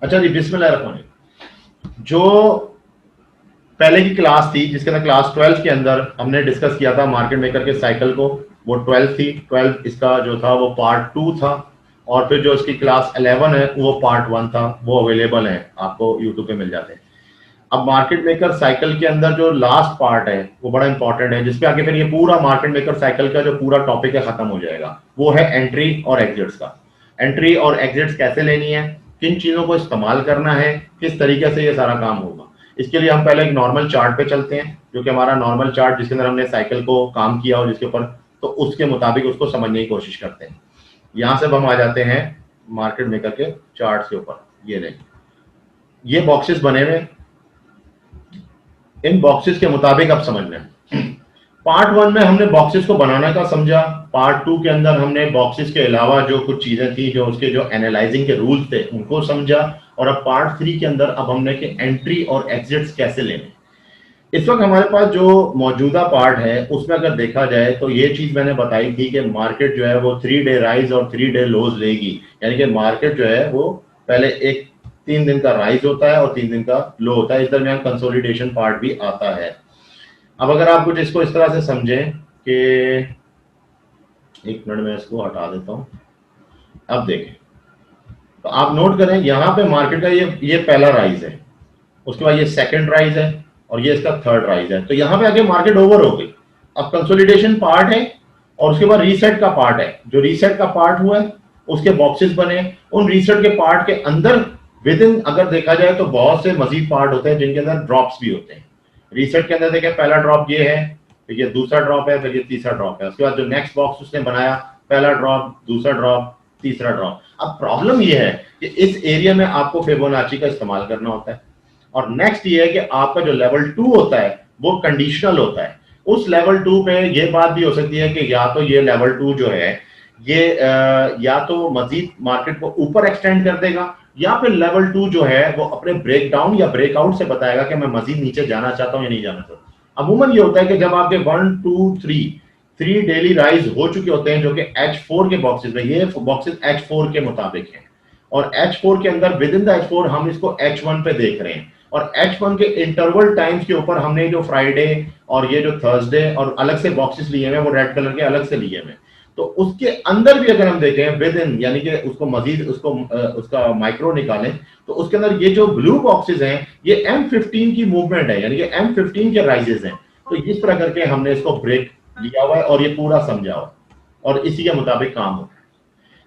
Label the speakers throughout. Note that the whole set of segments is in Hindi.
Speaker 1: अच्छा जी, बिस्मिल्लाहिर्रहमानिर्रहीम। जो पहले की क्लास थी जिसके अंदर क्लास 12 के अंदर हमने डिस्कस किया था मार्केट मेकर के साइकिल को, वो 12 थी। 12 इसका जो था वो पार्ट 2 था, और फिर जो इसकी क्लास 11 है वो पार्ट 1 था। वो अवेलेबल है, आपको यूट्यूब पे मिल जाते हैं। अब मार्केट मेकर साइकिल के अंदर जो लास्ट पार्ट है वो बड़ा इंपॉर्टेंट है, जिसपे आगे फिर ये पूरा मार्केट मेकर साइकिल का जो पूरा टॉपिक है खत्म हो जाएगा। वो है एंट्री और एग्जिट्स का। एंट्री और एग्जिट्स कैसे लेनी है, किन चीजों को इस्तेमाल करना है, किस तरीके से ये सारा काम होगा। इसके लिए हम पहले एक नॉर्मल चार्ट पे चलते हैं, जो कि हमारा नॉर्मल चार्ट जिसके अंदर हमने साइकिल को काम किया हो जिसके ऊपर, तो उसके मुताबिक उसको समझने की कोशिश करते हैं। यहां से हम आ जाते हैं मार्केट मेकर के चार्ट के ऊपर। ये नहीं, ये बॉक्सेस बने हुए, इन बॉक्सेस के मुताबिक अब समझना है। पार्ट 1 में हमने बॉक्सेस को बनाने का समझा। पार्ट 2 के अंदर हमने बॉक्सेस के अलावा जो कुछ चीजें थी, जो उसके जो एनालाइजिंग के रूल्स थे, उनको समझा। और अब पार्ट 3 के अंदर अब हमने कि एंट्री और एग्जिट्स कैसे लेने। इस वक्त हमारे पास जो मौजूदा पार्ट है उसमें अगर देखा जाए तो ये चीज मैंने बताई थी कि मार्केट जो है वो 3 डे राइज और 3 डे लोज लेगी। यानी कि मार्केट जो है वो पहले एक 3 दिन का राइज होता है और 3 दिन का लो होता है। इस दरमियान कंसोलिडेशन पार्ट भी आता है। अब अगर आप कुछ इसको इस तरह से समझें कि, एक मिनट में इसको हटा देता हूं। अब देखें तो आप नोट करें, यहां पे मार्केट का ये पहला राइज है, उसके बाद ये सेकंड राइज है, और ये इसका थर्ड राइज है। तो यहां पे आके मार्केट ओवर हो गई। अब कंसोलिडेशन पार्ट है और उसके बाद रीसेट का पार्ट है। जो रीसेट का पार्ट हुआ है उसके बॉक्सेस बने। उन रीसेट के पार्ट के अंदर विद इन अगर देखा जाए तो बहुत से मजीद पार्ट होते हैं जिनके अंदर ड्रॉप्स भी होते हैं। रीसेट के अंदर देखें, पहला ड्रॉप ये है, फिर ये दूसरा ड्रॉप है, फिर ये तीसरा ड्रॉप है। उसके बाद जो नेक्स्ट बॉक्स उसने बनाया, पहला ड्रॉप, दूसरा ड्रॉप, तीसरा ड्रॉप। अब प्रॉब्लम ये है कि इस एरिया में आपको फिबोनाची का इस्तेमाल करना होता है। और नेक्स्ट ये है कि आपका जो लेवल 2 होता है वो कंडीशनल होता है। उस लेवल 2 पे ये बात भी हो सकती है कि या तो ये लेवल 2 जो है ये या तो मजीद मार्केट को ऊपर एक्सटेंड कर देगा, या फिर लेवल 2 जो है वो अपने ब्रेकडाउन या ब्रेकआउट से बताएगा कि मैं मजीद नीचे जाना चाहता हूं या नहीं जाना चाहता। अमूमन ये होता है कि जब आपके 1 2 3 डेली राइज हो चुके होते हैं, जो कि H4 के बॉक्सेस में, ये बॉक्सेस H4 के मुताबिक हैं, और H4 के अंदर विद इन द H4 हम इसको H1 पे देख रहे हैं। और H1 के इंटरवल टाइम्स के ऊपर हमने जो फ्राइडे और ये जो थर्सडे और अलग से बॉक्सेस लिए हुए, वो रेड कलर के अलग से लिए हुए। तो उसके अंदर भी अगर हम देखें विद इन, यानी कि उसको मजीद उसका माइक्रो निकालें, तो उसके अंदर ये जो ब्लू बॉक्सेस हैं ये M15 की मूवमेंट है, यानी कि M15 के राइजेस हैं। तो इस तरह करके हमने इसको ब्रेक लिया हुआ है और ये पूरा समझा हुआ और इसी के मुताबिक काम होता है।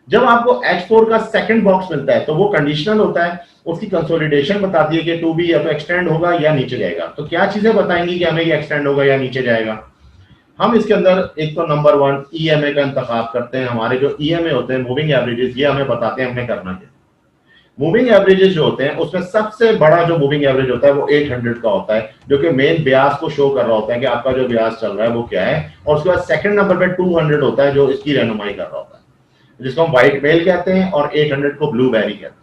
Speaker 1: जब आपको H4 का सेकंड बॉक्स मिलता है तो वो कंडीशनल होता है। उसकी कंसोलिडेशन बताती है कि 2B या तो एक्सटेंड होगा या नीचे जाएगा। तो क्या चीजें बताएंगी कि हमें ये एक्सटेंड होगा या नीचे जाएगा। हम इसके अंदर एक तो नंबर 1 EMA का इंतखाब करते हैं। हमारे जो EMA होते हैं, मूविंग एवरेजेस, ये हमें बताते हैं हमें करना क्या। मूविंग एवरेजेस जो होते हैं उसमें सबसे बड़ा जो मूविंग एवरेज होता है वो 800 का होता है, जो कि मेन ब्याज को शो कर रहा होता है कि आपका जो ब्याज चल रहा है वो क्या है। और उसके बाद सेकंड नंबर पे 200 होता है जो इसकी रहनुमाई कर रहा होता है, जिसको हम व्हाइट मेल कहते हैं, और 800 को ब्लूबेरी कहते हैं।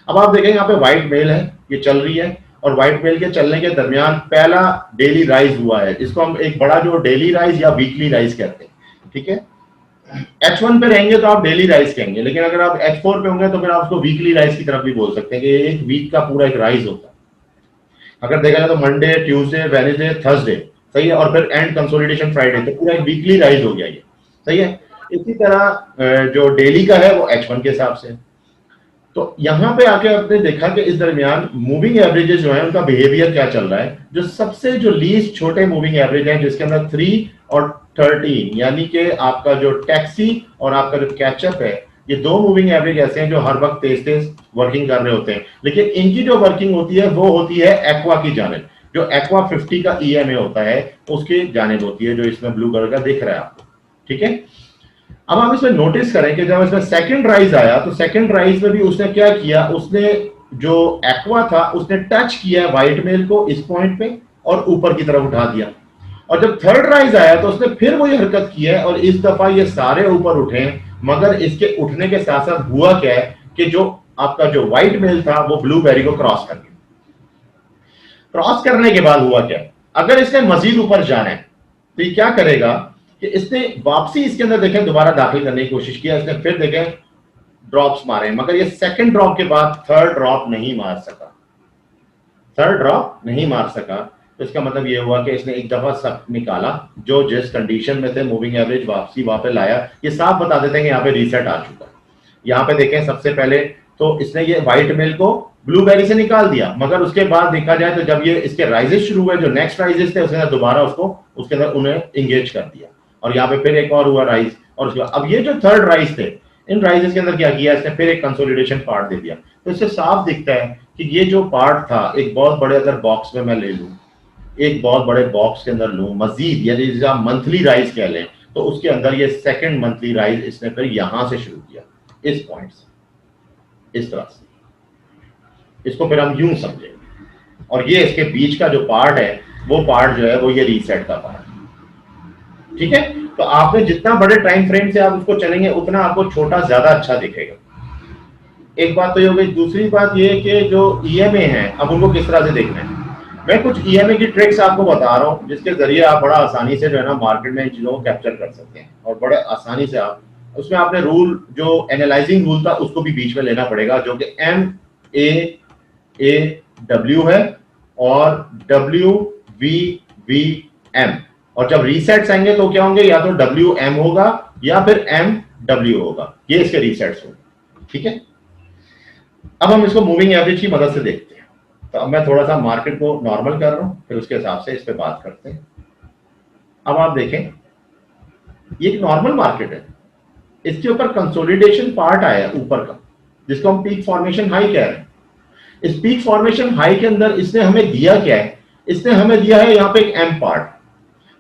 Speaker 1: अब आप देखें यहाँ पे व्हाइट मेल है, ये चल रही है, और व्हाइट मेल के चलने के दरमियान पहला डेली राइज हुआ है। इसको हम एक बड़ा जो डेली राइज या वीकली राइज कहते हैं। ठीक है, H1 पे रहेंगे तो आप डेली राइज कहेंगे, लेकिन अगर आप H4 पे होंगे तो फिर आप उसको वीकली राइज की तरफ भी बोल सकते हैं कि एक वीक का पूरा एक राइज होता है। अगर देखा जाए तो मंडे, ट्यूसडे, वेडनेसडे, थर्सडे, सही है, और फिर एंड कंसोलिडेशन फ्राइडे, तो पूरा एक वीकली राइज हो गया ये, सही है। इसी तरह जो डेली का है वो H1 के हिसाब से। तो यहां पे आके आपने देखा कि इस दरमियान मूविंग एवरेजेस जो है उनका बिहेवियर क्या चल रहा है। जो सबसे जो लीस्ट छोटे मूविंग एवरेज है, जिसके अंदर 3 और 13, यानी कि आपका जो टैक्सी और आपका जो कैचअप है, ये दो मूविंग एवरेज ऐसे हैं जो हर वक्त तेज तेज वर्किंग कर रहे होते हैं। लेकिन इनकी जो वर्किंग होती है वो होती है एक्वा की जानिब। जो एक्वा 50 का EMA होता है उसकी जानिब होती है, जो इसमें ब्लू कलर का दिख रहा है आपको। ठीक है, अब हम इसमें नोटिस करें कि जब इसमें सेकंड राइज आया तो सेकंड राइज में भी उसने क्या किया, उसने जो एक्वा था उसने टच किया व्हाइट मेल को इस पॉइंट पे और ऊपर की तरफ उठा दिया। और जब थर्ड राइज आया तो उसने फिर वही हरकत की है, और इस दफा ये सारे ऊपर उठे। मगर इसके उठने के साथ साथ हुआ क्या है कि जो आपका जो व्हाइट मेल था वो ब्लूबेरी को क्रॉस कर गया। क्रॉस करने के बाद हुआ क्या, अगर इसने मजीद ऊपर जाना है तो ये क्या करेगा कि इसने वापसी इसके अंदर देखें दोबारा दाखिल करने की कोशिश किया। इसने फिर देखें ड्रॉप्स मारे, मगर ये सेकंड ड्रॉप के बाद थर्ड ड्रॉप नहीं मार सका, थर्ड ड्रॉप नहीं मार सका। तो इसका मतलब ये हुआ कि इसने एक दफा सब निकाला, जो जिस कंडीशन में थे मूविंग एवरेज वापसी वहां पे लाया। ये साफ बता देते हैं कि यहाँ पे रीसेट आ चुका है। यहाँ पे देखें सबसे पहले तो इसने ये व्हाइट मेल को ब्लूबेरी से निकाल दिया, मगर उसके बाद देखा जाए तो जब ये इसके राइजेस शुरू हुए, जो नेक्स्ट राइजेस थे, उसने दोबारा उसको उसके अंदर उन्हें इंगेज कर दिया, और यहाँ पे फिर एक और हुआ राइज, और उसके बाद अब ये जो थर्ड राइज थे, इन राइजेस के अंदर क्या किया इसने, फिर एक कंसोलिडेशन पार्ट दे दिया। तो इससे साफ दिखता है कि ये जो पार्ट था, एक बहुत बड़े अगर बॉक्स में मैं ले लूं, एक बहुत बड़े बॉक्स के अंदर लूं मजीद, यदि मंथली राइज कह लें, तो उसके अंदर ये सेकंड मंथली राइज इसने फिर यहां से शुरू किया, इस पॉइंट से, इस तरह से। इसको फिर हम यूं समझेंगे, और ये इसके बीच का जो पार्ट है, वो पार्ट जो है वो ये रीसेट का पार्ट है। ठीक है, तो आपने जितना बड़े टाइम फ्रेम से आप उसको चलेंगे, उतना आपको छोटा ज्यादा अच्छा दिखेगा। एक बात तो ये हो गई। दूसरी बात ये कि जो ईएमए है, अब उनको किस तरह से देखना है। मैं कुछ ईएमए की ट्रिक्स आपको बता रहा हूं, जिसके जरिए आप बड़ा आसानी से जो है ना मार्केट में इन चीजों को कैप्चर कर सकते हैं, और बड़े आसानी से आप उसमें आपने रूल, जो एनालाइजिंग रूल था, उसको भी बीच में लेना पड़ेगा, जो कि MAAW है और WVVM। और जब रीसेट्स आएंगे तो क्या होंगे, या तो WM होगा या फिर MW होगा, ये इसके रीसेट्स होंगे। ठीक है, अब हम इसको मूविंग एवरेज की मदद से देखते हैं। तो अब मैं थोड़ा सा मार्केट को नॉर्मल कर रहा हूं, फिर उसके हिसाब से इस पे बात करते हैं। अब आप देखें, ये एक नॉर्मल मार्केट है, इसके ऊपर कंसोलिडेशन पार्ट आया है ऊपर का, जिसको हम पीक फॉर्मेशन हाई कह रहे हैं। इस पीक फॉर्मेशन हाई के अंदर इसने हमें दिया क्या है, इसने हमें दिया है यहाँ पे एक एम पार्ट,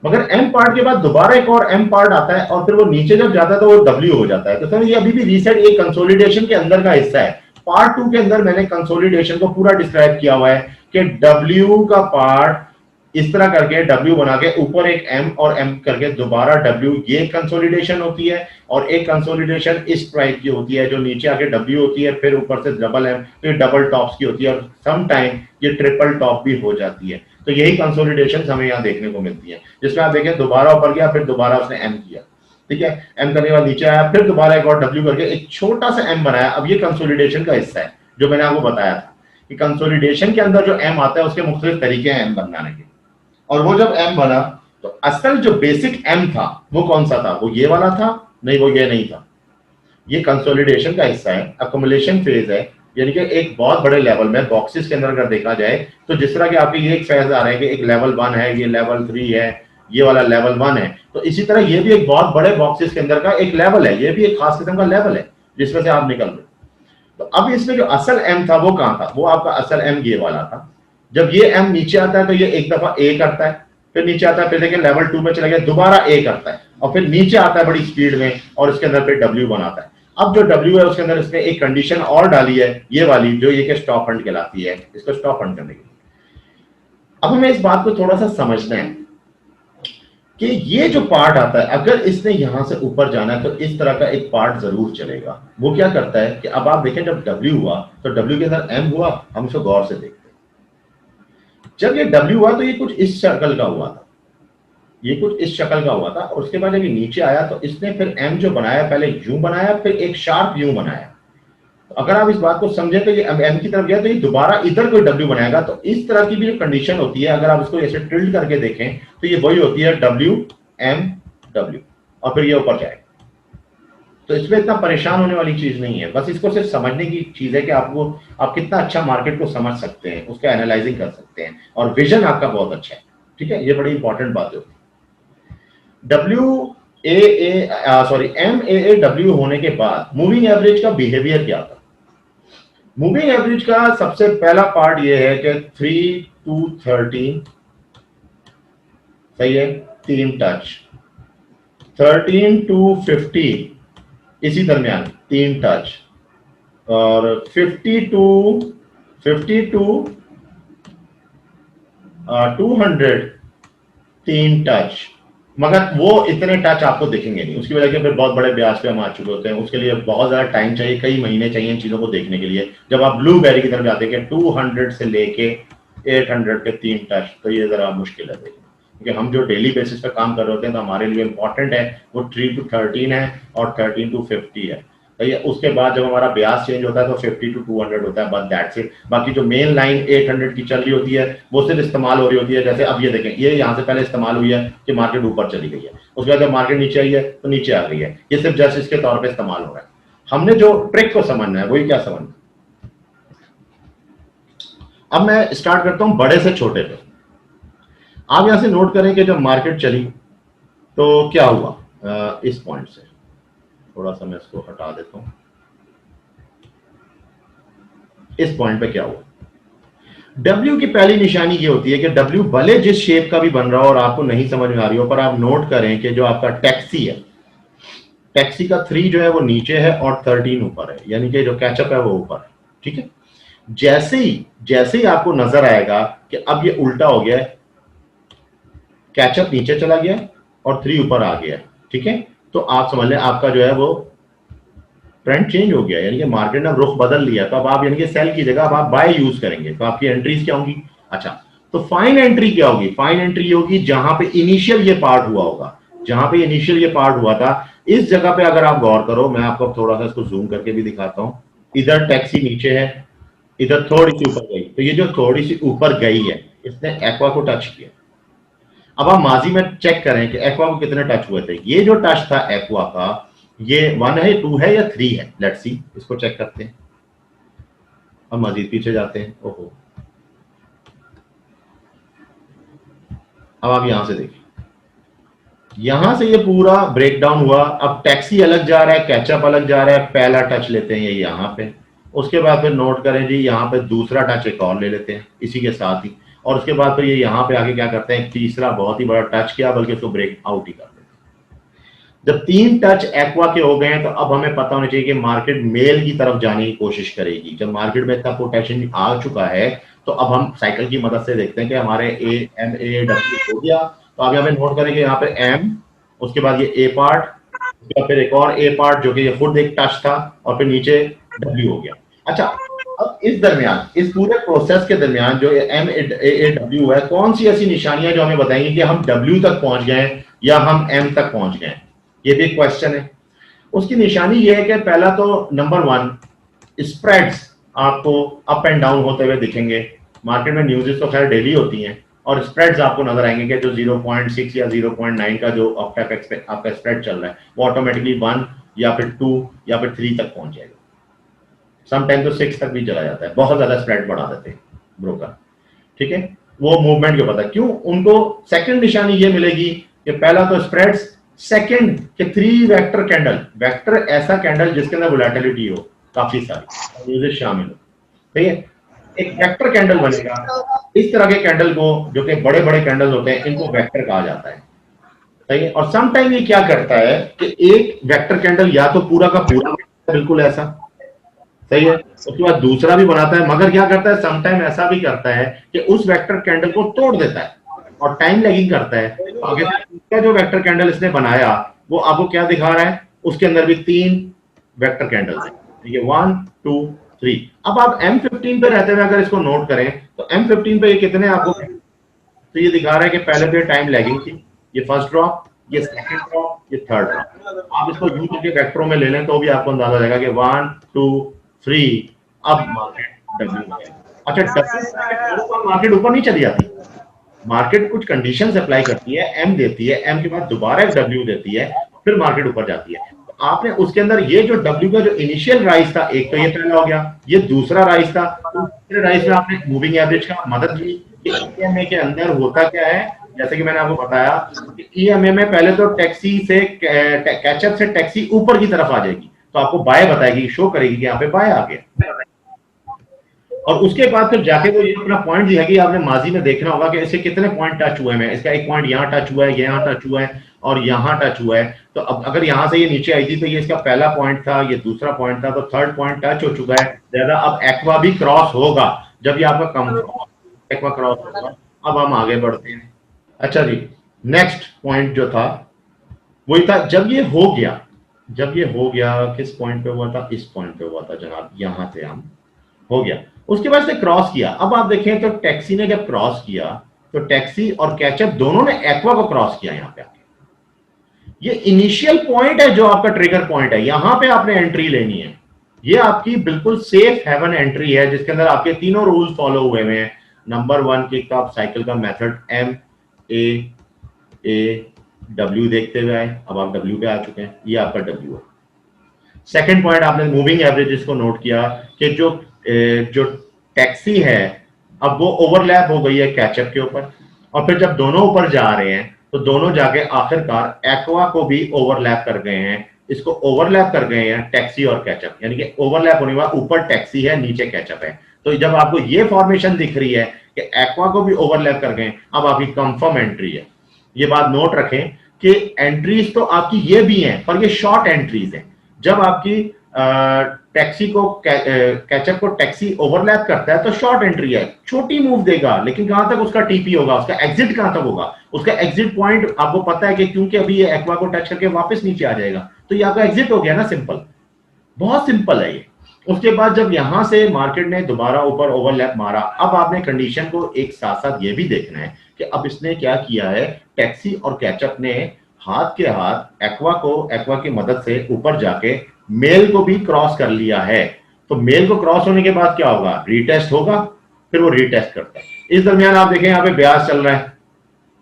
Speaker 1: मगर एम पार्ट के बाद दोबारा एक और एम पार्ट आता है, और फिर वो नीचे जब जाता है तो वो डब्ल्यू हो जाता है। तो समझिए अभी भी रीसेट एक कंसोलिडेशन के अंदर का हिस्सा है। पार्ट 2 के अंदर मैंने कंसोलिडेशन को पूरा डिस्क्राइब किया हुआ है कि डब्ल्यू का पार्ट इस तरह करके डब्ल्यू बना के ऊपर एक एम और एम करके दोबारा डब्ल्यू, ये कंसोलिडेशन होती है। और एक कंसोलिडेशन इस टाइप की होती है, जो नीचे आके डब्ल्यू होती है, फिर ऊपर से डबल एम, फिर डबल टॉप्स की होती है, और सम टाइम ये ट्रिपल टॉप भी हो जाती है। तो यही कंसोलिडेशन हमें यहाँ देखने को मिलती है, जिसमें आप देखें दोबारा ऊपर गया, फिर दोबारा उसने एम किया, ठीक है, एम करने के बाद नीचे आया, फिर दोबारा एक और डब्ल्यू करके एक छोटा सा एम बनाया। अब ये कंसोलिडेशन का हिस्सा है, जो मैंने आपको बताया था कि कंसोलिडेशन के अंदर जो एम आता है उसके मुख्तलिफ तरीके हैं एम बनाने के। और वो जब एम बना तो असल जो बेसिक एम था वो कौन सा था, वो ये वाला था? नहीं, वो ये नहीं था। ये कंसोलिडेशन का हिस्सा है, अकोमुलेशन फेज है, यानी कि एक बहुत बड़े लेवल में बॉक्सेस के अंदर अगर देखा जाए तो जिस तरह के आपके ये एक फेज आ रहे हैं कि एक लेवल 1 है, ये लेवल 3 है, ये वाला लेवल 1 है, तो इसी तरह ये भी एक बहुत बड़े बॉक्सेस के अंदर का एक लेवल है, ये भी एक खास किस्म का लेवल है जिसमें से आप निकल रहे। तो अब इसमें जो असल एम था वो कहां था? वो आपका असल एम ये वाला था। जब ये एम नीचे आता है तो ये एक दफा ए करता है, फिर नीचे आता है, फिर देखिए लेवल 2 में चला गया, दोबारा ए करता है, और फिर नीचे आता है बड़ी स्पीड में, और इसके अंदर फिर डब्ल्यू बनाता है। अब जो डब्ल्यू है उसके अंदर इसने एक कंडीशन और डाली है, ये वाली, जो ये स्टॉप फंड कहलाती है, इसको स्टॉप फंड करने के लिए। अब हमें इस बात को थोड़ा सा समझना है कि ये जो पार्ट आता है, अगर इसने यहां से ऊपर जाना है तो इस तरह का एक पार्ट जरूर चलेगा। वो क्या करता है कि अब आप देखें, जब डब्ल्यू हुआ तो डब्ल्यू के अंदर एम हुआ, हम इसको गौर से देखते हैं। जब ये डब्ल्यू हुआ तो ये कुछ इस शक्ल का हुआ था, ये कुछ इस शक्ल का हुआ था, और उसके बाद जब ये नीचे आया तो इसने फिर एम जो बनाया, पहले यू बनाया, फिर एक शार्प यू बनाया। तो अगर आप इस बात को समझे तो ये एम की तरफ गया तो ये दोबारा इधर कोई डब्ल्यू बनाएगा। तो इस तरह की भी जो कंडीशन होती है, अगर आप इसको ऐसे टिल्ट करके देखें तो ये वही होती है, डब्ल्यू एम डब्ल्यू, और फिर ये ऊपर जाएगा। तो इसमें इतना परेशान होने वाली चीज नहीं है, बस इसको सिर्फ समझने की चीज है कि आप कितना अच्छा मार्केट को समझ सकते हैं, उसका एनालाइजिंग कर सकते हैं, और विजन आपका बहुत अच्छा है। ठीक है, ये बड़ी इंपॉर्टेंट बात होती है। MAAW होने के बाद मूविंग एवरेज का बिहेवियर क्या था? मूविंग एवरेज का सबसे पहला पार्ट ये है कि 3 to 13, सही है, 3 टच, 13 to 50 इसी दरमियान 3 टच, और 50 to 200 3 टच। मगर वो इतने टच आपको दिखेंगे नहीं, उसकी वजह से फिर बहुत बड़े ब्याज पे हम आ चुके होते हैं, उसके लिए बहुत ज्यादा टाइम चाहिए, कई महीने चाहिए इन चीजों को देखने के लिए। जब आप ब्लूबेरी की तरफ जाते हैं 200 से लेके 800 के 3 टच, तो ये जरा मुश्किल है देखना, क्योंकि हम जो डेली बेसिस पे काम कर रहे होते हैं तो हमारे लिए इंपॉर्टेंट है वो 3 to 13 है और 13 to 50 है। तो ये उसके बाद जब हमारा ब्याज चेंज होता है तो 50 to 200 होता है, बट दैट्स इट। बाकी जो मेन लाइन 800 की चल रही होती है वो सिर्फ इस्तेमाल हो रही होती है। जैसे अब ये देखें, ये यहाँ से पहले इस्तेमाल हुई है कि मार्केट ऊपर चली गई है, उसके बाद जब मार्केट नीचे आई है तो नीचे आ गई है, ये सिर्फ जस्ट इसके तौर पर इस्तेमाल हो रहा है। हमने जो ट्रिक को समझना है वही क्या समझना। अब मैं स्टार्ट करता हूं बड़े से छोटे पे। आप यहां से नोट करें कि जब मार्केट चली तो क्या हुआ, इस पॉइंट से थोड़ा सा मैं इसको हटा देता हूं। इस पॉइंट पे क्या हुआ, W की पहली निशानी ये होती है कि W भले जिस शेप का भी बन रहा हो और आपको नहीं समझ में आ रही हो, पर आप नोट करें कि जो आपका टैक्सी है, टैक्सी का 3 जो है वो नीचे है और 13 ऊपर है, यानी कि जो कैचअप है वो ऊपर है। ठीक है, जैसे ही आपको नजर आएगा कि अब ये उल्टा हो गया है, कैचअप नीचे चला गया और 3 ऊपर आ गया, ठीक है, तो आप समझ लें आपका जो है वो ट्रेंड चेंज हो गया, यानी कि मार्केट ने रुख बदल लिया। तो अब आप यानी कि सेल की जगह अब आप बाय यूज करेंगे, तो आपकी एंट्रीज क्या होंगी। अच्छा, तो फाइन एंट्री क्या होगी, फाइन एंट्री होगी जहां पे इनिशियल ये पार्ट हुआ होगा, जहां पे इनिशियल ये पार्ट हुआ था, इस जगह पे अगर आप गौर करो, मैं आपको थोड़ा सा इसको जूम करके भी दिखाता हूं। इधर टैक्सी नीचे है, इधर थोड़ी सी ऊपर गई, तो ये जो थोड़ी सी ऊपर गई है इसने एक्वा को टच किया। अब आप माजी में चेक करें कि एक्वा को कितने टच हुए थे। ये जो टच था एक्वा का, ये 1 है, 2 है या 3 है, लेट्स सी, इसको चेक करते हैं। अब मजीद पीछे जाते हैं, ओहो, अब आप यहां से देखिए, यहां से ये पूरा ब्रेकडाउन हुआ। अब टैक्सी अलग जा रहा है, कैचअप अलग जा रहा है, पहला टच लेते हैं ये यहां पे, उसके बाद फिर नोट करें जी यहां पे दूसरा टच एक और ले लेते हैं इसी के साथ ही, और उसके बाद फिर ये यहां पे आके क्या करते हैं, तीसरा बहुत ही बड़ा टच किया, बल्कि उसको ब्रेक आउट ही कर देते हैं। जब 3 टच एक्वा के हो गए हैं तो अब हमें पता होना चाहिए कि मार्केट मेल की तरफ जाने की कोशिश करेगी। जब मार्केट में इतना पोटेंशियल आ चुका है तो अब हम साइकिल की मदद से देखते हैं कि हमारे MAW हो गया। तो आप यहाँ पे नोट करें कि यहाँ पे M, उसके बाद ये A पार्ट, उसके बाद फिर एक और A पार्ट जो कि ये खुद एक टच था, और फिर नीचे W हो गया। अच्छा, अब इस दरमियान, इस पूरे प्रोसेस के दरमियान जो MAW है, कौन सी ऐसी निशानियां जो हमें बताएंगी कि हम W तक पहुंच गए या हम M तक पहुंच गए, ये भी एक क्वेश्चन है। उसकी निशानी ये है कि पहला तो नंबर 1, स्प्रेड्स आपको अप एंड डाउन होते हुए दिखेंगे। मार्केट में न्यूज़ तो खैर डेली होती हैं, और स्प्रेड्स आपको नजर आएंगे कि जो 0.6 या 0.9 का जो आपका स्प्रेड चल रहा है वो ऑटोमेटिकली 1 या फिर 2 या फिर 3 तक पहुंच जाएगा। समटाइम तो 6 तक भी चला जाता है, बहुत ज्यादा स्प्रेड बढ़ा देते हैं ब्रोकर। ठीक है, वो मूवमेंट के पता क्यों उनको सेकंड निशानी ये मिलेगी कि पहला तो स्प्रेड्स, सेकंड के 3 वेक्टर कैंडल, वेक्टर ऐसा कैंडल जिसके अंदर वोलेटिलिटी हो काफी सारी, यूजेस शामिल हो। ठीक है, एक वेक्टर कैंडल बनेगा। इस तरह के कैंडल को, जो कि बड़े बड़े कैंडल होते हैं, इनको वेक्टर कहा जाता है। सही है, और समटाइम ये क्या करता है कि एक वेक्टर कैंडल या तो पूरा का पूरा बिल्कुल ऐसा, सही है, उसके बाद दूसरा भी बनाता है, मगर क्या करता है समटाइम ऐसा भी करता है कि उस वेक्टर कैंडल को तोड़ देता है और टाइम लैगिंग करता है। तो आगे जो वेक्टर कैंडल इसने बनाया वो आपको क्या दिखा रहा है, उसके अंदर भी 3 वेक्टर कैंडल है, ठीक है, 1 2 3। अब आप M15 पे रहते हुए अगर इसको नोट करें तो M15 पे ये कितने आपको, तो ये दिखा रहा है कि पहले तो ये टाइम लैगिंग थी, ये फर्स्ट ड्रॉप, ये सेकंड ड्रॉप, ये थर्ड ड्रॉप। आप इसको यूं करके वेक्टरों में ले लें तो भी आपको अंदाजा जाएगा कि 1 2 3, अब मार्केट डब्ल्यू है। अच्छा, डब्ल्यू मार्केट ऊपर नहीं चली जाती, मार्केट कुछ कंडीशंस अप्लाई करती है, एम देती है, एम के बाद दोबारा एक डब्ल्यू देती है, फिर मार्केट ऊपर जाती है। तो आपने उसके अंदर ये जो डब्ल्यू का जो इनिशियल राइज था, एक तो ये पहला हो गया, ये दूसरा राइज था, तो दूसरे राइज में आपने मूविंग एवरेज का मदद ली। ईएमए के अंदर होता क्या है, जैसे कि मैंने आपको बताया, ईएमए में पहले तो टैक्सी से कैचअप से टैक्सी ऊपर की तरफ आ जाएगी, तो आपको बाय बताएगी, शो करेगी कि यहाँ पे बाय आ गया, और उसके बाद फिर जाके वो ये अपना पॉइंट दिखाएगी। आपने माजी में देखना होगा कि इससे कितने पॉइंट टच हुए हैं, इसका एक पॉइंट यहाँ टच हुआ है, यहाँ टच हुआ है और यहाँ टच हुआ है। तो अब अगर यहाँ से ये नीचे आई थी तो ये इसका पहला पॉइंट था, ये दूसरा पॉइंट था, तो थर्ड पॉइंट टच हो चुका है ज्यादा। अब एक्वा भी क्रॉस होगा जब ये आपका कम एक्वा क्रॉस होगा। अब हम आगे बढ़ते हैं। अच्छा जी, नेक्स्ट पॉइंट जो था वही था, जब ये हो गया, जब ये हो गया किस पॉइंट पे हुआ था, इस पॉइंट पे हुआ था जनाब, यहां से हम हो गया, उसके बाद से क्रॉस किया। अब आप देखें तो टैक्सी ने जब क्रॉस किया तो टैक्सी और कैचअप दोनों ने एक्वा को क्रॉस किया। यहां पे ये इनिशियल पॉइंट है जो आपका ट्रिगर पॉइंट है, यहां पे आपने एंट्री लेनी है। ये आपकी बिल्कुल सेफ हेवन एंट्री है जिसके अंदर आपके तीनों रूल्स फॉलो हुए हैं। नंबर 1 किक ऑफ साइकिल का मेथड एम ए डब्ल्यू देखते हुए आए, अब आप डब्ल्यू पे आ चुके हैं, ये आपका डब्ल्यू है। सेकंड पॉइंट आपने मूविंग एवरेजेस को नोट किया कि जो टैक्सी है अब वो ओवरलैप हो गई है कैचअप के ऊपर, और फिर जब दोनों ऊपर जा रहे हैं तो दोनों जाके आखिरकार एक्वा को भी ओवरलैप कर गए हैं। इसको ओवरलैप कर गए हैं टैक्सी और कैचअप, यानी कि ओवरलैप होने के बाद ऊपर टैक्सी है नीचे कैचअप है। तो जब आपको ये फॉर्मेशन दिख रही है कि एक्वा को भी ओवरलैप कर गए, अब आपकी कंफर्म एंट्री है। ये बात नोट रखें कि एंट्रीज तो आपकी ये भी हैं पर ये शॉर्ट एंट्रीज हैं। जब आपकी टैक्सी को कैचअप को टैक्सी ओवरलैप करता है तो शॉर्ट एंट्री है, छोटी मूव देगा, लेकिन कहां तक उसका टीपी होगा, उसका एग्जिट कहां तक होगा, उसका एग्जिट पॉइंट आपको पता है कि क्योंकि अभी ये एक्वा को टच करके वापस नीचे आ जाएगा, तो ये आपका एग्जिट हो गया ना। सिंपल, बहुत सिंपल है ये। उसके बाद जब यहां से मार्केट ने दोबारा ऊपर ओवरलैप मारा, अब आपने कंडीशन को एक साथ साथ ये भी देखना है कि अब इसने क्या किया है, टैक्सी और कैचअप ने हाथ के हाथ एक्वा की मदद से ऊपर जाके मेल को भी क्रॉस कर लिया है। तो मेल को क्रॉस होने के बाद क्या होगा, रीटेस्ट होगा, फिर वो रीटेस्ट करता है। इस दरमियान आप देखें यहाँ पे ब्याज चल रहा है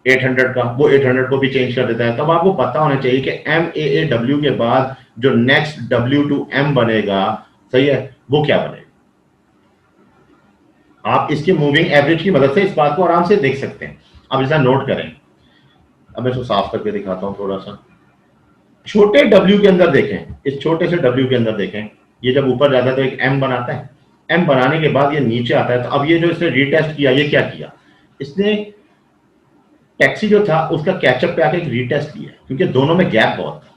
Speaker 1: 800 का, वो 800 को भी चेंज कर देता है। तब आपको पता होना चाहिए कि MAAW के बाद जो नेक्स्ट W to M बनेगा, सही है, वो क्या बनेगा। आप इसकी मूविंग एवरेज की मदद से इस बात को आराम से देख सकते हैं। अब इसे नोट करें, अब मैं इसको साफ करके दिखाता हूं थोड़ा सा। छोटे W के अंदर देखें, इस छोटे से W के अंदर देखें, ये जब ऊपर जाता है तो एक M बनाता है, M बनाने के बाद ये नीचे आता है। तो अब ये जो इसने रीटेस्ट किया, ये क्या किया, इसने टैक्सी जो था उसका कैचअप पे आके एक रीटेस्ट किया, क्योंकि दोनों में गैप बहुत था,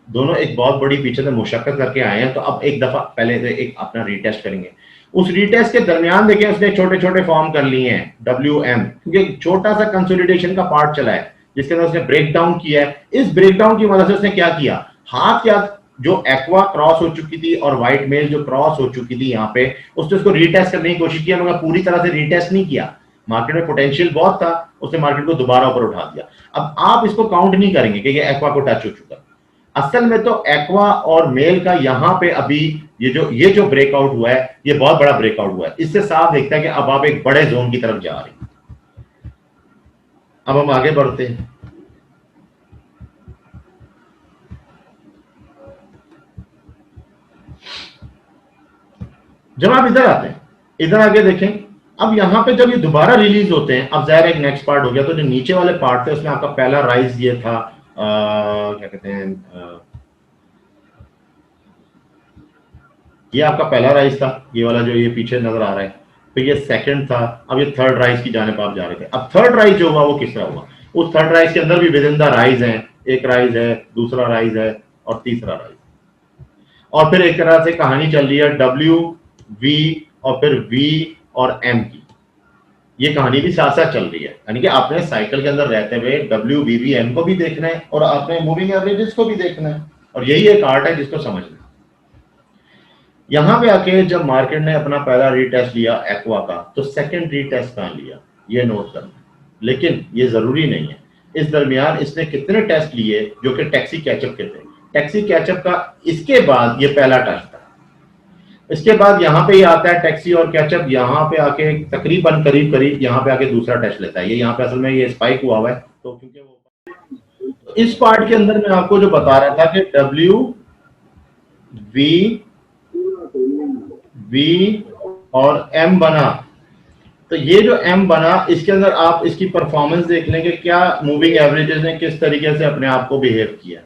Speaker 1: दोनों एक बहुत बड़ी पीछे से मुशक्कत करके आए हैं। तो अब एक दफा पहले से एक अपना रीटेस्ट करेंगे। उस रीटेस्ट के दरमियान देखें उसने छोटे छोटे फॉर्म कर लिए हैं WM, क्योंकि छोटा सा कंसोलिडेशन का पार्ट चला है जिसके अंदर उसने ब्रेक डाउन किया है। इस ब्रेक डाउन की मदद से उसने क्या किया, हाथ क्या, जो एक्वा क्रॉस हो चुकी थी और व्हाइट मेल जो क्रॉस हो चुकी थी यहाँ पे, उसने उसको रीटेस्ट करने की कोशिश किया, मगर पूरी तरह से रीटेस्ट नहीं किया। मार्केट में पोटेंशियल बहुत था, उसने मार्केट को दोबारा ऊपर उठा दिया। अब आप इसको काउंट नहीं करेंगे कि ये एक्वा को टच हो चुका। असल में तो एक्वा और मेल का यहां पे अभी ये जो ब्रेकआउट हुआ है, ये बहुत बड़ा ब्रेकआउट हुआ है। इससे साफ दिखता है कि अब आप एक बड़े जोन की तरफ जा रहे हैं। अब हम आगे बढ़ते हैं। जब आप इधर आते हैं, इधर आगे देखें, अब यहां पे जब ये दोबारा रिलीज होते हैं, अब जाहिर एक नेक्स्ट पार्ट हो गया। तो जो नीचे वाले पार्ट थे उसमें आपका पहला राइज ये था, क्या कहते हैं, ये आपका पहला राइज था, ये वाला जो ये पीछे नजर आ रहा है। फिर ये सेकंड था, अब ये थर्ड राइज की जानिब आप जा रहे थे। अब थर्ड राइज जो हुआ वो किस तरह हुआ, उस थर्ड राइज के अंदर भी विद इन द राइज है, एक राइज है, दूसरा राइज है और तीसरा राइज, और फिर एक तरह से कहानी चल रही है W V और फिर V और M की, ये कहानी भी साथ साथ चल रही है। यानी कि आपने साइकिल के अंदर रहते हुए W V V M को भी देखना है और आपने मूविंग एवरेजेस को भी देखना है, और यही एक आर्ट है जिसको समझना है। यहां पे आके जब मार्केट ने अपना पहला रीटेस्ट लिया एक्वा का, तो सेकंड रीटेस्ट कहां लिया ये नोट करना, लेकिन ये जरूरी नहीं है। इस दरमियान इसने कितने टेस्ट लिए जो कि टैक्सी कैचअप के थे। टैक्सी कैचअप का इसके बाद ये पहला टेस्ट था। इसके बाद यहाँ पे ये आता है टैक्सी और कैचअप, यहाँ पे आके तकरीबन करीब करीब यहाँ पे आके दूसरा टेस्ट लेता है। ये यहाँ पे असल में ये स्पाइक हुआ है, तो क्योंकि वो इस पार्ट के अंदर मैं आपको जो बता रहा था कि W V और M बना, तो ये जो M बना इसके अंदर आप इसकी परफॉर्मेंस देख लेंगे, क्या मूविंग एवरेजेस ने किस तरीके से अपने आप को बिहेव किया।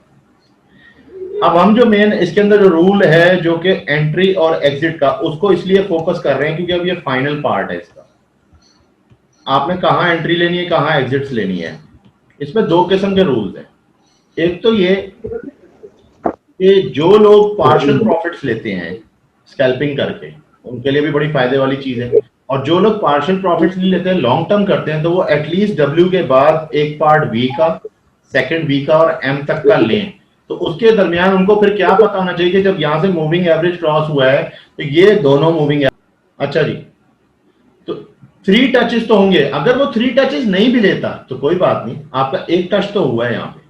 Speaker 1: अब हम जो मेन इसके अंदर जो रूल है जो कि एंट्री और एग्जिट का, उसको इसलिए फोकस कर रहे हैं क्योंकि अब ये फाइनल पार्ट है इसका। आपने कहाँ एंट्री लेनी है, कहाँ एग्जिट्स लेनी है। इसमें दो किस्म के रूल्स हैं। एक तो ये कि जो लोग पार्शियल प्रॉफिट्स लेते हैं स्कैल्पिंग करके, उनके लिए भी बड़ी फायदे वाली चीज है, और जो लोग पार्शियल प्रॉफिट्स नहीं लेते हैं, लॉन्ग टर्म करते हैं, तो वो एटलीस्ट W के बाद एक पार्ट V का, सेकंड V का और M तक का लें। तो उसके दरमियान उनको फिर क्या पता होना चाहिए कि जब यहां से मूविंग एवरेज क्रॉस हुआ है तो ये दोनों मूविंग एवरेज, अच्छा जी, तो 3 टचेस तो होंगे। अगर वो 3 टचेस नहीं भी लेता तो कोई बात नहीं, आपका एक टच तो हुआ है यहाँ पे।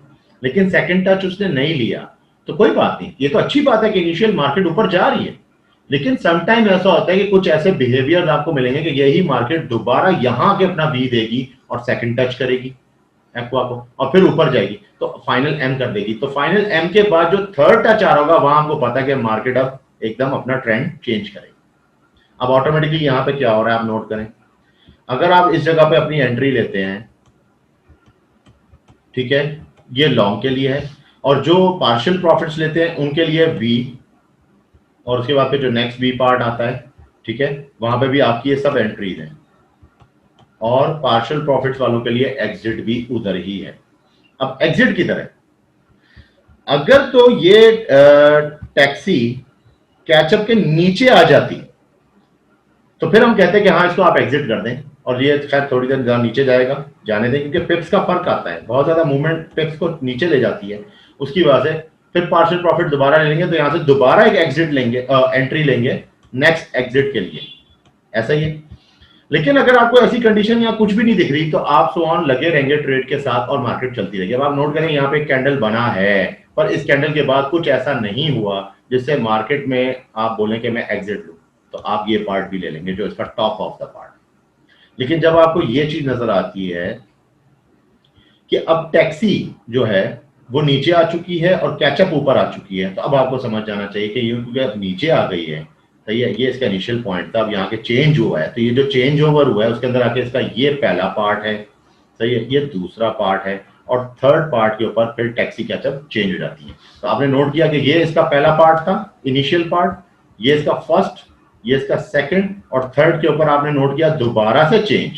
Speaker 1: लेकिन सेकंड टच उसने नहीं लिया, तो कोई बात नहीं, ये तो अच्छी बात है कि इनिशियल मार्केट ऊपर जा रही है। लेकिन समटाइम ऐसा होता है कि कुछ ऐसे बिहेवियर आपको मिलेंगे कि यही मार्केट दोबारा यहां के अपना बी देगी और सेकंड टच करेगी एक्वा को और फिर ऊपर जाएगी, तो फाइनल एम कर देगी। तो फाइनल एम के बाद जो थर्ड टच आ रहा होगा वहां आपको पता है कि मार्केट अब एकदम अपना ट्रेंड चेंज करेगी। अब ऑटोमेटिकली यहां पे क्या हो रहा है आप नोट करें, अगर आप इस जगह पे अपनी एंट्री लेते हैं, ठीक है, ये लॉन्ग के लिए है, और जो पार्शियल प्रॉफिट्स लेते हैं उनके लिए बी, और उसके बाद पे जो नेक्स्ट बी पार्ट आता है, ठीक है, वहां पे भी आपकी ये सब एंट्रीज हैं, और पार्शियल प्रॉफिट्स वालों के लिए एग्जिट भी उधर ही है। अब एग्जिट की तरह अगर तो ये टैक्सी कैचअप के नीचे आ जाती तो फिर हम कहते हैं कि हाँ इसको आप एग्जिट कर दें, और ये खैर थोड़ी देर नीचे जाएगा, जाने दें, क्योंकि पिप्स का फर्क आता है, बहुत ज्यादा मूवमेंट पिप्स को नीचे ले जाती है, उसकी वजह से फिर पार्शियल प्रॉफिट दोबारा ले लेंगे, तो यहां से दोबारा एक एग्जिट लेंगे, एंट्री लेंगे नेक्स्ट एग्जिट के लिए, ऐसा ही है। लेकिन अगर आपको ऐसी कंडीशन या कुछ भी नहीं दिख रही तो आप सो ऑन लगे रहेंगे ट्रेड के साथ और मार्केट चलती रहेगी। अब आप नोट करें यहाँ पे एक कैंडल बना है, पर इस कैंडल के बाद कुछ ऐसा नहीं हुआ जिससे मार्केट में आप बोलें कि मैं एग्जिट लूं, तो आप ये पार्ट भी ले लेंगे जो इसका टॉप ऑफ द पार्ट। लेकिन जब आपको ये चीज नजर आती है कि अब टैक्सी जो है वो नीचे आ चुकी है और कैचअप ऊपर आ चुकी है, तो अब आपको समझ जाना चाहिए कि ये क्योंकि अब नीचे आ गई है, सही है, ये इसका इनिशियल पॉइंट था, अब यहाँ के चेंज हुआ है, तो ये जो चेंज ओवर हुआ है उसके अंदर आके इसका ये पहला पार्ट है, सही है, ये दूसरा पार्ट है, और थर्ड पार्ट के ऊपर फिर टैक्सी कैचअप चेंज हो जाती है। तो आपने नोट किया कि ये इसका पहला पार्ट था, इनिशियल पार्ट, ये इसका फर्स्ट, ये इसका सेकंड, और थर्ड के ऊपर आपने नोट किया दोबारा से चेंज,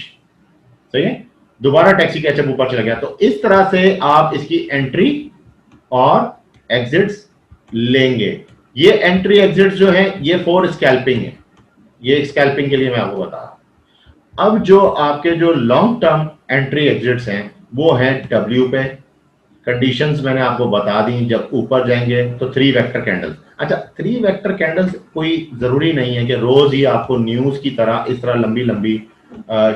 Speaker 1: सही है, दोबारा टैक्सी कैचअप ऊपर चला गया। तो इस तरह से आप इसकी एंट्री और एग्जिट्स लेंगे। ये एंट्री एग्जिट जो है ये फॉर स्कैल्पिंग है, ये स्कैल्पिंग के लिए मैं आपको बता रहा हूं। अब जो आपके जो लॉन्ग टर्म एंट्री एग्जिट्स हैं वो है डब्ल्यू पे, कंडीशंस मैंने आपको बता दी, जब ऊपर जाएंगे तो 3 वेक्टर कैंडल्स। अच्छा, 3 वेक्टर कैंडल्स कोई जरूरी नहीं है कि रोज ही आपको न्यूज की तरह इस तरह लंबी लंबी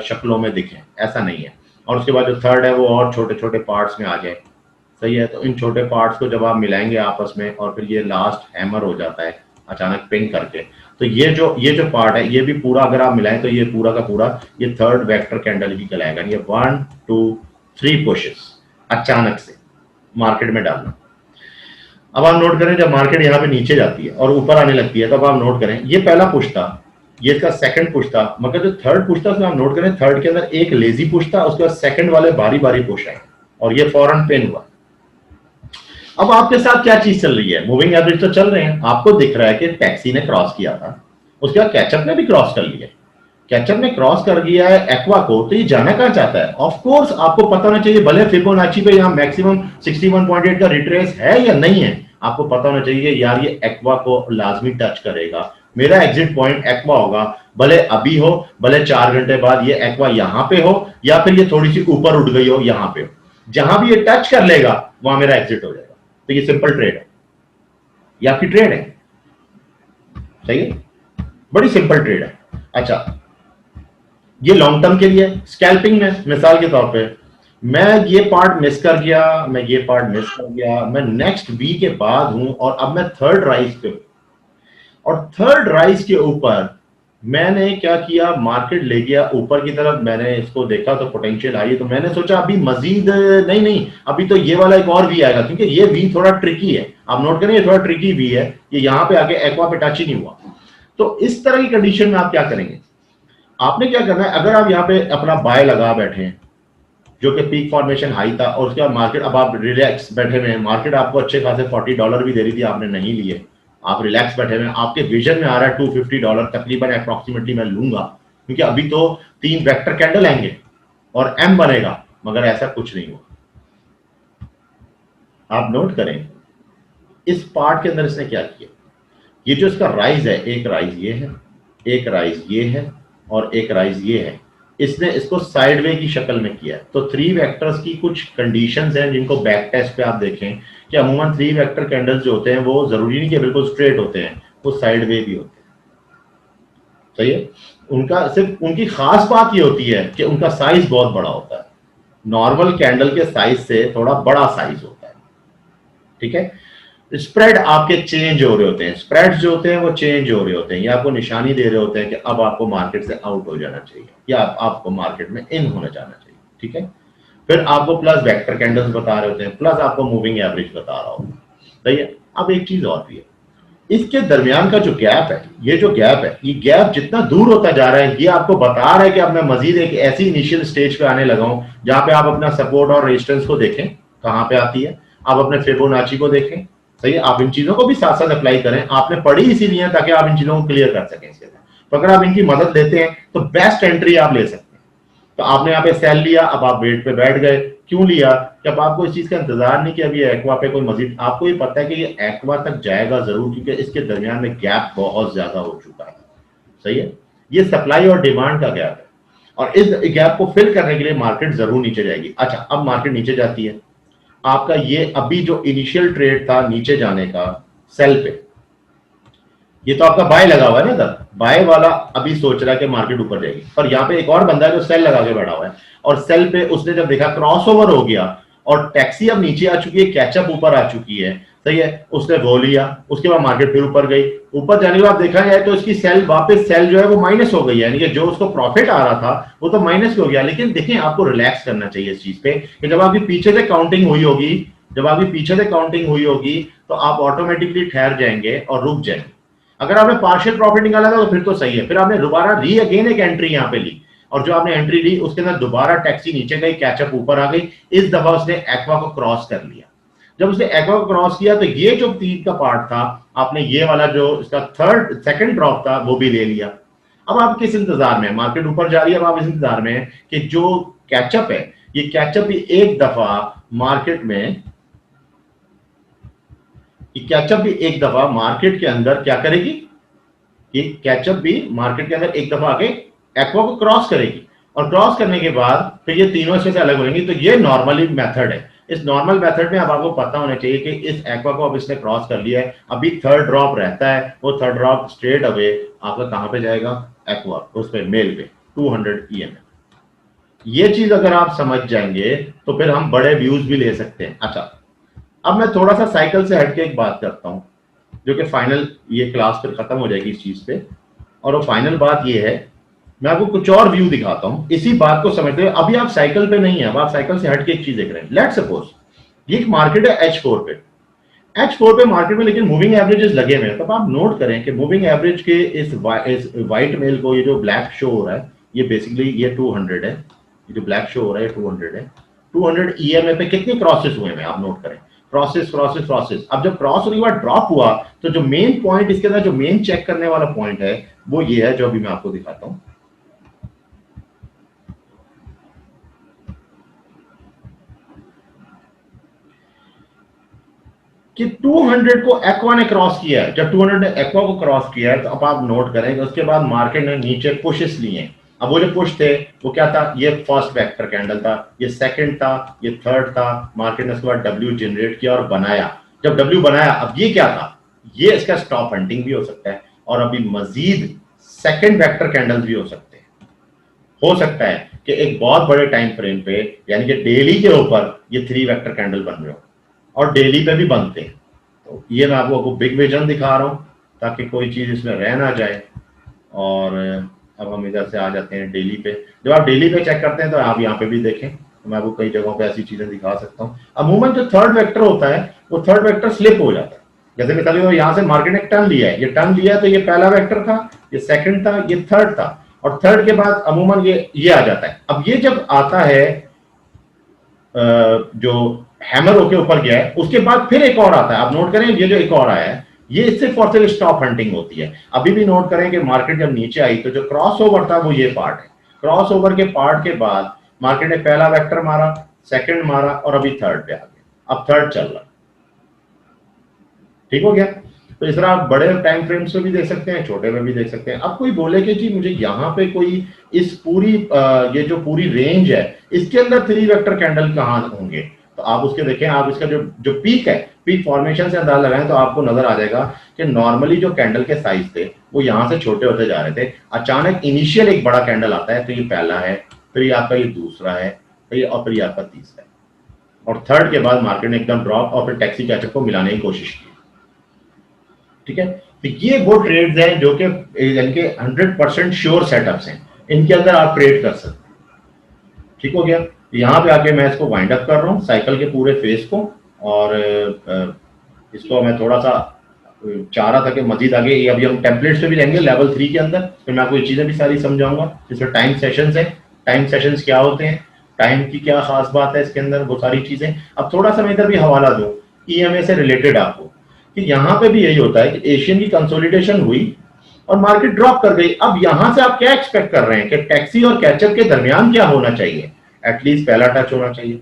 Speaker 1: शक्लों में दिखें, ऐसा नहीं है। और उसके बाद जो थर्ड है वो और छोटे छोटे पार्ट्स में आ जाए, सही है, तो इन छोटे पार्ट्स को जब आप मिलाएंगे आपस में और फिर ये लास्ट हैमर हो जाता है अचानक पिंग करके, तो ये जो पार्ट है ये भी पूरा अगर आप मिलाएं तो ये पूरा का पूरा ये थर्ड वेक्टर कैंडल ही कहलाएगा। ये 1 2 3 पुशेस अचानक से मार्केट में डालना। अब आप नोट करें जब मार्केट यहाँ पे नीचे जाती है और ऊपर आने लगती है, तब आप नोट करें ये पहला पुश था, ये इसका सेकंड पुश था, मगर जो थर्ड पुश था उसमें आप नोट करें थर्ड के अंदर एक लेजी पुश था, उसके बाद सेकंड वाले बारी बारी पुश आए और ये फौरन पिन हुआ। अब आपके साथ क्या चीज चल रही है, मूविंग एवरेज तो चल रहे हैं, आपको दिख रहा है कि टैक्सी ने क्रॉस किया था, उसके बाद कैचअप ने भी क्रॉस कर लिया, कैचअप ने क्रॉस कर दिया है एक्वा को, तो ये जाना कहां चाहता है? ऑफ कोर्स आपको पता होना चाहिए, भले फिबोनाची पे यहाँ मैक्सिमम 61.8 का रिट्रेस है या नहीं है, आपको पता होना चाहिए यार ये एक्वा को लाजमी टच करेगा, मेरा एग्जिट पॉइंट एक्वा होगा, भले अभी हो, भले 4 घंटे बाद ये एक्वा यहां पे हो या फिर ये थोड़ी सी ऊपर उठ गई हो यहां पे हो, जहां भी ये टच कर लेगा वहां मेरा एग्जिट हो जाएगा। तो ये सिंपल ट्रेड है, ये आपकी ट्रेड है, सही है, बड़ी सिंपल ट्रेड है। अच्छा, ये लॉन्ग टर्म के लिए स्कैल्पिंग में मिसाल के तौर पे मैं ये पार्ट मिस कर गया, मैं ये पार्ट मिस कर गया, मैं नेक्स्ट वी के बाद हूं और अब मैं थर्ड राइज पे हूं, और थर्ड राइज के ऊपर मैंने क्या किया, मार्केट ले गया ऊपर की तरफ, मैंने इसको देखा तो पोटेंशियल आई, तो मैंने सोचा अभी मजीद नहीं, अभी तो ये वाला एक और वी आएगा, क्योंकि ये वी थोड़ा ट्रिकी है, आप नोट करें ये थोड़ा ट्रिकी वी है, ये यहां पे आके एक्वा पे टच ही नहीं हुआ। तो इस तरह की कंडीशन में आप क्या करेंगे, आपने क्या करना है, अगर आप यहाँ पे अपना बाय लगा बैठे हैं जो कि पीक फॉर्मेशन हाई था और उसके बाद मार्केट, अब आप रिलैक्स बैठे हुए हैं, मार्केट आपको अच्छे खासे $40 भी दे रही थी, आपने नहीं लिए, आप रिलैक्स बैठे हुए, आपके विजन में आ रहा है $250 तकरीबन अप्रॉक्सीमेटली मैं लूंगा, क्योंकि अभी तो 3 वेक्टर कैंडल आएंगे और एम बनेगा, मगर ऐसा कुछ नहीं हुआ। आप नोट करें इस पार्ट के अंदर इसने क्या किया, ये जो इसका राइज है, एक राइज ये है, एक राइज ये है और एक राइज ये है, इसने इसको साइडवे की शक्ल में किया। तो 3 वेक्टर्स की कुछ कंडीशंस हैं जिनको बैक टेस्ट पे आप देखें कि अमूमन 3 वेक्टर कैंडल्स जो होते हैं वो जरूरी नहीं कि बिल्कुल स्ट्रेट होते हैं, वो साइडवे भी होते हैं, सही है, उनका सिर्फ उनकी खास बात ये होती है कि उनका साइज बहुत बड़ा होता है, नॉर्मल कैंडल के साइज से थोड़ा बड़ा साइज होता है, ठीक है। स्प्रेड आपके चेंज हो रहे होते हैं, स्प्रेड्स जो होते हैं वो चेंज हो रहे होते हैं, ये आपको निशानी दे रहे होते हैं कि अब आपको मार्केट से आउट हो जाना चाहिए या आपको मार्केट में इन होने जाना चाहिए। ठीक है। फिर आपको प्लस वेक्टर कैंडल्स बता रहे होते हैं, प्लस आपको मूविंग एवरेज बता रहा होगा। सही है। अब एक चीज और भी है, इसके दरमियान का जो गैप है, ये जो गैप है, ये गैप जितना दूर होता जा रहा है, ये आपको बता रहा है कि अब मैं मजीद एक ऐसी इनिशियल स्टेज पे आने लगा हूं जहां पे आप अपना सपोर्ट और रेजिस्टेंस को देखें कहां पे आती है, आप अपने फिबोनाची को देखें। सही है। आप इन चीजों को भी साथ साथ अप्लाई करें, आपने पढ़ी इसीलिए है ताकि आप इन चीजों को क्लियर कर सकें इसके साथ। तो अगर आप इनकी मदद लेते हैं तो बेस्ट एंट्री आप ले सकते हैं। तो आपने यहाँ पे सेल लिया, अब आप वेट पे बैठ गए। क्यों लिया? कि अब आपको इस चीज का इंतजार नहीं कि अभी एक्वा पे कोई मजीद, आपको ये पता है कि ये एक्वा तक जाएगा जरूर, क्योंकि इसके दरमियान में गैप बहुत ज्यादा हो चुका है। सही है। ये सप्लाई और डिमांड का गैप है, और इस गैप को फिल करने के लिए मार्केट जरूर नीचे जाएगी। अच्छा, अब मार्केट नीचे जाती है, आपका ये अभी जो इनिशियल ट्रेड था नीचे जाने का सेल पे, ये तो आपका बाय लगा हुआ है ना, इधर बाय वाला अभी सोच रहा है कि मार्केट ऊपर जाएगी, पर यहाँ पे एक और बंदा है जो सेल लगा के बैठा हुआ है, और सेल पे उसने जब देखा क्रॉसओवर हो गया और टैक्सी अब नीचे आ चुकी है, कैचअप ऊपर आ चुकी है। सही है। उसने वो लिया, उसके बाद मार्केट फिर ऊपर गई। ऊपर जाने के बाद देखा जाए तो इसकी सेल वापस सेल जो है वो माइनस हो गई है, यानी कि जो उसको प्रॉफिट आ रहा था वो तो माइनस हो गया। लेकिन देखें, आपको रिलैक्स करना चाहिए इस चीज पे कि जब आपकी पीछे से काउंटिंग हुई होगी, जब आपकी पीछे से काउंटिंग हुई होगी तो आप ऑटोमेटिकली ठहर जाएंगे और रुक जाएंगे। अगर आपने पार्शियल प्रॉफिट निकाला था तो फिर तो सही है, फिर आपने दोबारा री अगेन एक एंट्री यहां पे ली, और जो आपने एंट्री ली उसके अंदर दोबारा टैक्सी नीचे गई, कैचअप ऊपर आ गई। इस दफा उसने एक्वा को क्रॉस कर लिया। जब उसने एक्वा को क्रॉस किया तो ये जो तीन का पार्ट था, आपने ये वाला जो इसका सेकंड ड्रॉप था वो भी ले लिया। अब आप किस इंतजार में? मार्केट ऊपर जा रही है, अब आप इस इंतजार में हैं कि जो कैचअप है, ये कैचअप भी एक दफा मार्केट में, कैचअप भी एक दफा मार्केट के अंदर क्या करेगी, कि कैचअप भी मार्केट के अंदर एक दफा आके एक्वा को क्रॉस करेगी, और क्रॉस करने के बाद फिर ये तीनों इसमें से अलग होंगी। तो ये नॉर्मली मेथड है। इस नॉर्मल मेथड में अब आपको पता होना चाहिए कि इस एक्वा को अब इसने क्रॉस कर लिया है, अभी थर्ड ड्रॉप रहता है, वो थर्ड ड्रॉप स्ट्रेट अवे आपका कहां पे जाएगा? एक्वा उस पे, मेल पे 200 EMA। ये चीज अगर आप समझ जाएंगे तो फिर हम बड़े व्यूज भी ले सकते हैं। अच्छा, अब मैं थोड़ा सा साइकिल से हटके एक बात करता हूं, जो कि फाइनल ये क्लास फिर खत्म हो जाएगी इस चीज पे, और वो फाइनल बात ये है, मैं आपको कुछ और व्यू दिखाता हूं इसी बात को समझते हुए। अभी आप साइकिल पे नहीं है, अब आप साइकिल से हटके एक चीज देख रहे हैं। लेट्स सपोज ये एक मार्केट है H4 पे, H4 पे मार्केट में लेकिन मूविंग एवरेजेस लगे हुए हैं। तब आप नोट करें कि मूविंग एवरेज के इस व्हाइट मेल को, ये जो ब्लैक शो हो रहा है, ये बेसिकली ये 200 है, ये जो ब्लैक शो हो रहा है 200 है। 200 EMA पे कितने क्रॉसेस हुए हैं आप नोट करें, क्रॉसेस क्रॉसेस क्रॉसेस। अब जब क्रॉस होने के बाद ड्रॉप हुआ तो जो मेन पॉइंट इसके अंदर, जो मेन चेक करने वाला पॉइंट है वो ये है, जो अभी मैं आपको दिखाता हूं। कि 200 को एक्वा ने क्रॉस किया है। जब 200 ने एक्वा को क्रॉस किया है तो अब आप नोट करें, उसके बाद मार्केट ने नीचे पुशेस लिए हैं। अब वो जो पुश थे वो क्या था? ये फर्स्ट वेक्टर कैंडल था, ये सेकंड था, ये थर्ड था। मार्केट ने उसके बाद डब्ल्यू जनरेट किया और बनाया। जब डब्ल्यू बनाया, अब ये क्या था? ये इसका स्टॉप हंटिंग भी हो सकता है, और अभी मजीद सेकंड वेक्टर कैंडल्स भी हो सकते हैं। हो सकता है कि एक बहुत बड़े टाइम फ्रेम पे, यानी कि डेली के ऊपर, ये 3 वेक्टर कैंडल बन रहे हो, और डेली पे भी बनते हैं। तो ये मैं आपको बिग विजन दिखा रहा हूं ताकि कोई चीज इसमें रह ना जाए। और अब हम इधर से आ जाते हैं डेली पे। जब आप डेली पे चेक करते हैं तो आप यहाँ पे भी देखें, तो मैं आपको कई जगहों पे ऐसी चीजें दिखा सकता हूँ। अमूमन जो थर्ड वेक्टर होता है वो थर्ड वेक्टर स्लिप हो जाता है। जैसे मिसाल तो यहाँ से मार्केट ने टर्न लिया है, ये टर्न लिया है तो ये पहला वेक्टर था, ये सेकंड था, ये थर्ड था, और थर्ड के बाद अमूमन ये आ जाता है। अब ये जब आता है जो हैमर होके ऊपर गया है, उसके बाद फिर एक और आता है। आप नोट करें, ये जो एक और आया है, ये सिर्फ और सिर्फ स्टॉप हंटिंग होती है। अभी भी नोट करें कि मार्केट जब नीचे आई तो जो क्रॉस ओवर था वो ये पार्ट है। क्रॉस ओवर के पार्ट के बाद मार्केट ने पहला वेक्टर मारा, सेकंड मारा, और अभी थर्ड पे आ गया। अब थर्ड चल रहा, ठीक हो गया। तो इस तरह आप बड़े टाइम फ्रेम्स में भी देख सकते हैं, छोटे में भी देख सकते हैं। अब कोई बोले कि जी मुझे यहाँ पे कोई इस पूरी ये जो पूरी रेंज है इसके अंदर 3 वेक्टर कैंडल कहाँ होंगे, तो आप उसके देखें, आप इसका जो जो पीक है, पीक फॉर्मेशन से अंदाजा लगाएं तो आपको नजर आ जाएगा कि नॉर्मली जो कैंडल के साइज थे वो यहाँ से छोटे होते जा रहे थे। अचानक इनिशियल एक बड़ा कैंडल आता है, तो ये पहला है, फिर ये आपका ये दूसरा है, और फिर ये आपका तीसरा है। और थर्ड के बाद मार्केट ने एकदम ड्रॉप और फिर टैक्सी कैचअप को मिलाने की कोशिश की। ठीक है, तो ये वो ट्रेड्स हैं जो कि इनके 100% श्योर सेटअप्स हैं, इनके अंदर आप ट्रेड कर सकते हैं। ठीक हो गया, यहाँ पे आके मैं इसको वाइंड अप कर रहा हूँ साइकिल के पूरे फेस को, और इसको मैं थोड़ा सा चाह रहा था कि मजीद आगे ये अभी हम टेम्पलेट्स पे भी जाएंगे लेवल 3 के अंदर, फिर मैं आपको ये चीजें भी सारी समझाऊंगा, जिसमें टाइम सेशंस है, टाइम सेशंस क्या होते हैं, टाइम की क्या खास बात है इसके अंदर, वो सारी चीजें। अब थोड़ा सा मैं इधर भी हवाला दूं ईएमए से रिलेटेड आपको, कि यहाँ पे भी यही होता है कि एशियन की कंसोलिडेशन हुई और मार्केट ड्रॉप कर गई। अब यहां से आप क्या एक्सपेक्ट कर रहे हैं कि टैक्सी और कैचअप के दरमियान क्या होना चाहिए, एटलीस्ट पहला टच होना चाहिए,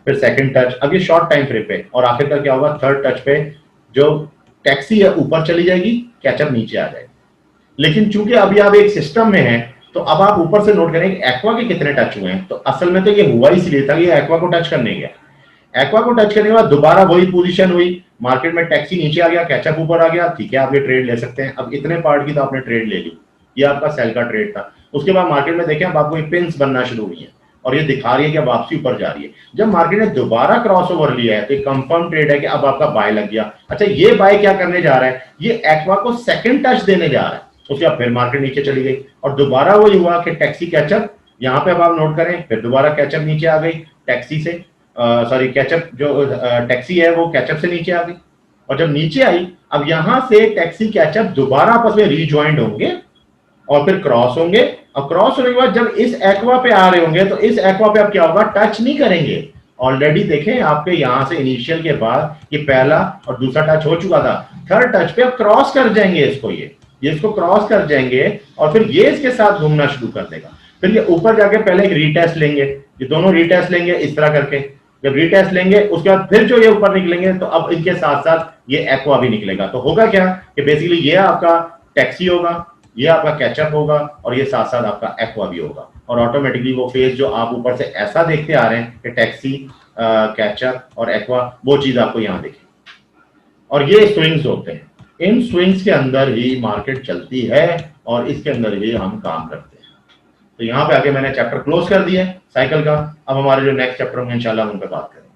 Speaker 1: फिर सेकंड टच, अब ये शॉर्ट टाइम फ्रेम पे, और आखिरकार क्या होगा थर्ड टच पे जो टैक्सी है ऊपर चली जाएगी, कैचअप नीचे आ जाएगी। लेकिन चूंकि अभी आप एक सिस्टम में हैं, तो अब आप ऊपर से नोट करें एक्वा के कितने टच हुए हैं। तो असल में तो ये हुआ इसलिए था कि ये एक्वा को टच करने गया, एक्वा को टच करने के बाद दोबारा वही पोजीशन हुई, मार्केट में टैक्सी नीचे आ गया, कैचअप ऊपर आ गया, ठीक है आप ये ट्रेड ले सकते हैं। अब इतने पार्ट की तो आपने ट्रेड ले ली, ये आपका सेल का ट्रेड था। उसके बाद मार्केट में देखें अब आपको पिंस बनना शुरू हुई है और ये दिखा रही है कि वापसी ऊपर जा रही है। जब मार्केट ने दोबारा क्रॉस ओवर लिया है तो एक कंफर्म ट्रेड है कि अब आपका बाय लग गया। अच्छा, ये बाय क्या करने जा रहा है, ये एक्वा को सेकंड टच देने जा रहा है। उसके बाद फिर मार्केट नीचे चली गई और दोबारा वही हुआ कि टैक्सी कैचअप, यहाँ पे अब आप नोट करें, फिर दोबारा कैचअप नीचे आ गई टैक्सी से, सॉरी कैचअप जो टैक्सी है वो कैचअप से नीचे आ गई, और जब नीचे आई अब यहां से टैक्सी कैचअप दोबारा आपस में रीज्वाइंड होंगे और फिर क्रॉस होंगे, और क्रॉस होने के बाद जब इस एक्वा पे आ रहे होंगे तो इस एक्वा पे अब क्या होगा, टच नहीं करेंगे। ऑलरेडी देखें आपके यहां से इनिशियल के बाद ये पहला और दूसरा टच हो चुका था, थर्ड टच पे अब क्रॉस कर जाएंगे इसको, ये इसको क्रॉस कर जाएंगे और फिर ये इसके साथ घूमना शुरू कर देगा। फिर ये ऊपर जाके पहले एक रीटेस्ट लेंगे, ये दोनों रीटेस्ट लेंगे इस तरह करके, जब रीटेस्ट लेंगे उसके बाद फिर जो ये ऊपर निकलेंगे तो अब इनके साथ साथ ये एक्वा भी निकलेगा। तो होगा क्या कि बेसिकली ये आपका टैक्सी होगा, ये आपका कैचअप होगा और ये साथ साथ आपका एक्वा भी होगा, और ऑटोमेटिकली वो फेज जो आप ऊपर से ऐसा देखते आ रहे हैं कि टैक्सी कैचअप और एक्वा, वो चीज आपको यहाँ दिखेगी। और ये स्विंग्स होते हैं, इन स्विंग्स के अंदर ही मार्केट चलती है और इसके अंदर ही हम काम करते हैं। तो यहाँ पे आके मैंने चैप्टर क्लोज कर दिया साइकिल का। अब हमारे जो नेक्स्ट चैप्टर होंगे इंशाल्लाह हम उन पर बात करेंगे।